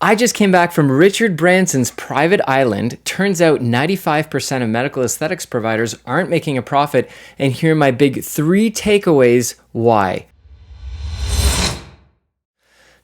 I just came back from Richard Branson's private island. Turns out 95% of medical aesthetics providers aren't making a profit. And here are my big 3 takeaways why.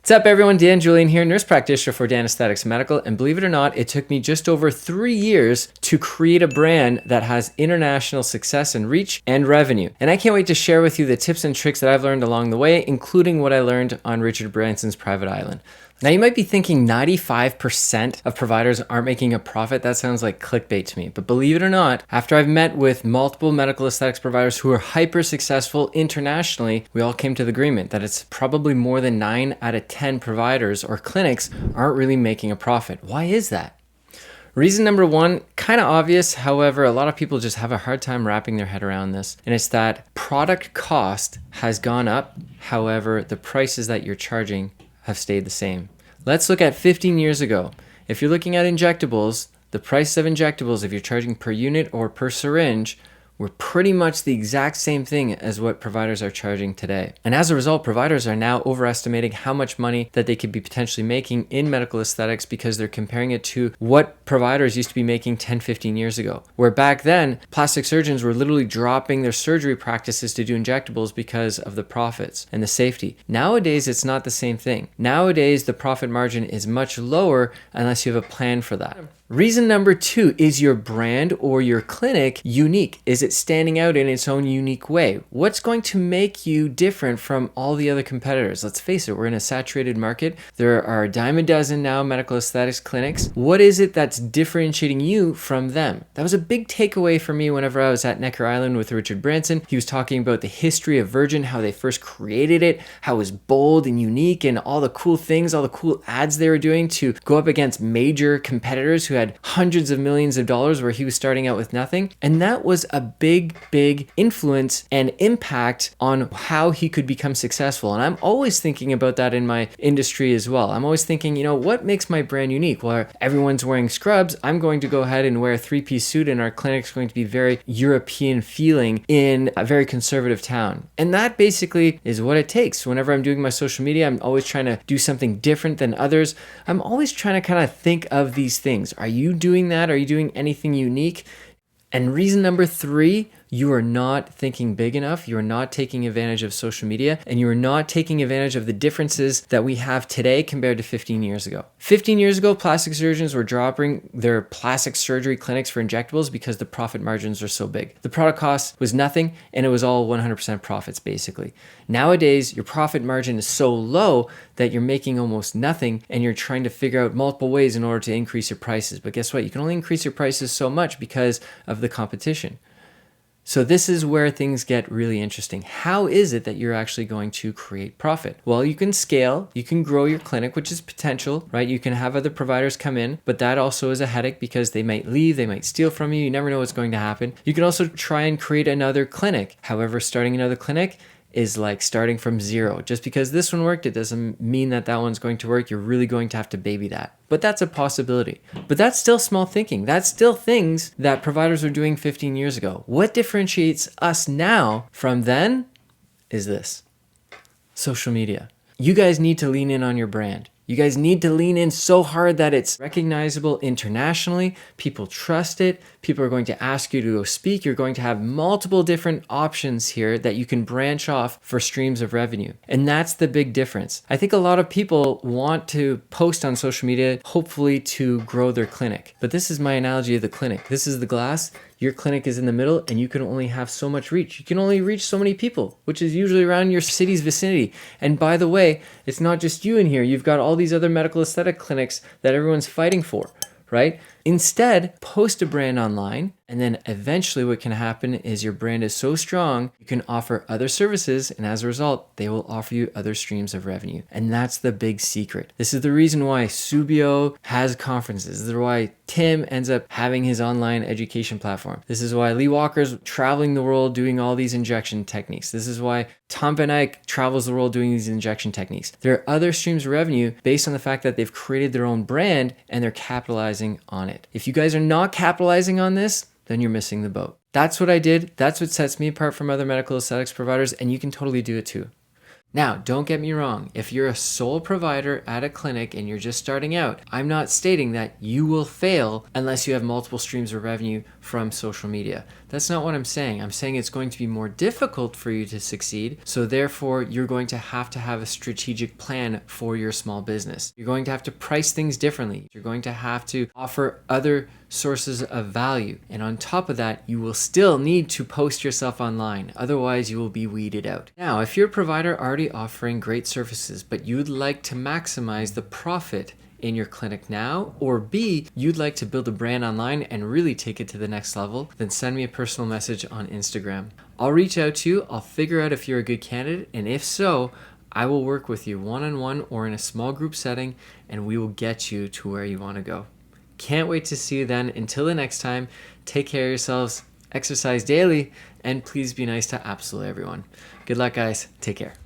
What's up everyone, Dan Julian here, nurse practitioner for Danesthetics Medical, and believe it or not, it took me just over 3 years to create a brand that has international success and reach and revenue. And I can't wait to share with you the tips and tricks that I've learned along the way, including what I learned on Richard Branson's private island. Now you might be thinking 95% of providers aren't making a profit. That sounds like clickbait to me. But believe it or not, after I've met with multiple medical aesthetics providers who are hyper successful internationally, we all came to the agreement that it's probably more than 9 out of 10 providers or clinics aren't really making a profit. Why is that? Reason number 1, kind of obvious. However, a lot of people just have a hard time wrapping their head around this. And it's that product cost has gone up. However, the prices that you're charging have stayed the same. Let's look at 15 years ago. If you're looking at injectables, the price of injectables, if you're charging per unit or per syringe, were pretty much the exact same thing as what providers are charging today. And as a result, providers are now overestimating how much money that they could be potentially making in medical aesthetics because they're comparing it to what providers used to be making 10, 15 years ago. Where back then, plastic surgeons were literally dropping their surgery practices to do injectables because of the profits and the safety. Nowadays, it's not the same thing. Nowadays, the profit margin is much lower unless you have a plan for that. Reason number 2, is your brand or your clinic unique? Is it standing out in its own unique way? What's going to make you different from all the other competitors? Let's face it, we're in a saturated market. There are a dime a dozen now medical aesthetics clinics. What is it that's differentiating you from them? That was a big takeaway for me whenever I was at Necker Island with Richard Branson. He was talking about the history of Virgin, how they first created it, how it was bold and unique, and all the cool things, all the cool ads they were doing to go up against major competitors who had hundreds of millions of dollars where he was starting out with nothing. And that was a big influence and impact on how he could become successful. And I'm always thinking about that in my industry as well. I'm always thinking, what makes my brand unique? Well, everyone's wearing scrubs. I'm going to go ahead and wear a 3-piece suit, and our clinic's going to be very European feeling in a very conservative town. And that basically is what it takes. Whenever I'm doing my social media, I'm always trying to do something different than others. I'm always trying to kind of think of these things. Are you doing that? Are you doing anything unique? And reason number 3, you are not thinking big enough. You are not taking advantage of social media, and you are not taking advantage of the differences that we have today compared to 15 years ago. 15 years ago, plastic surgeons were dropping their plastic surgery clinics for injectables because the profit margins are so big. The product cost was nothing, and it was all 100% profits basically. Nowadays, your profit margin is so low that you're making almost nothing, and you're trying to figure out multiple ways in order to increase your prices. But guess what? You can only increase your prices so much because of the competition. So this is where things get really interesting. How is it that you're actually going to create profit? Well, you can scale, you can grow your clinic, which is potential, right? You can have other providers come in, but that also is a headache because they might leave, they might steal from you. You never know what's going to happen. You can also try and create another clinic. However, starting another clinic is like starting from zero. Just because this one worked, it doesn't mean that that one's going to work. You're really going to have to baby that. But that's a possibility. But that's still small thinking. That's still things that providers were doing 15 years ago. What differentiates us now from then is this: social media. You guys need to lean in on your brand. You guys need to lean in so hard that it's recognizable internationally. People trust it. People are going to ask you to go speak. You're going to have multiple different options here that you can branch off for streams of revenue. And that's the big difference. I think a lot of people want to post on social media, hopefully to grow their clinic. But this is my analogy of the clinic. This is the glass. Your clinic is in the middle, and you can only have so much reach. You can only reach so many people, which is usually around your city's vicinity. And by the way, it's not just you in here. You've got all these other medical aesthetic clinics that everyone's fighting for, right? Instead, post a brand online, and then eventually what can happen is your brand is so strong, you can offer other services, and as a result, they will offer you other streams of revenue. And that's the big secret. This is the reason why Subio has conferences. This is why Tim ends up having his online education platform. This is why Lee Walker's traveling the world doing all these injection techniques. This is why Tom Van Eyck travels the world doing these injection techniques. There are other streams of revenue based on the fact that they've created their own brand and they're capitalizing on it. If you guys are not capitalizing on this, then you're missing the boat. That's what I did. That's what sets me apart from other medical aesthetics providers, and you can totally do it too. Now, don't get me wrong. If you're a sole provider at a clinic and you're just starting out, I'm not stating that you will fail unless you have multiple streams of revenue from social media. That's not what I'm saying. I'm saying it's going to be more difficult for you to succeed. So therefore, you're going to have a strategic plan for your small business. You're going to have to price things differently. You're going to have to offer other sources of value. And on top of that, you will still need to post yourself online. Otherwise, you will be weeded out. Now, if you're a provider already offering great services, but you'd like to maximize the profit in your clinic now, or B, you'd like to build a brand online and really take it to the next level, then send me a personal message on Instagram. I'll reach out to you. I'll figure out if you're a good candidate, and if so, I will work with you one-on-one or in a small group setting, and we will get you to where you want to go. Can't wait to see you then. Until the next time, take care of yourselves, exercise daily, and please be nice to absolutely everyone. Good luck, guys. Take care.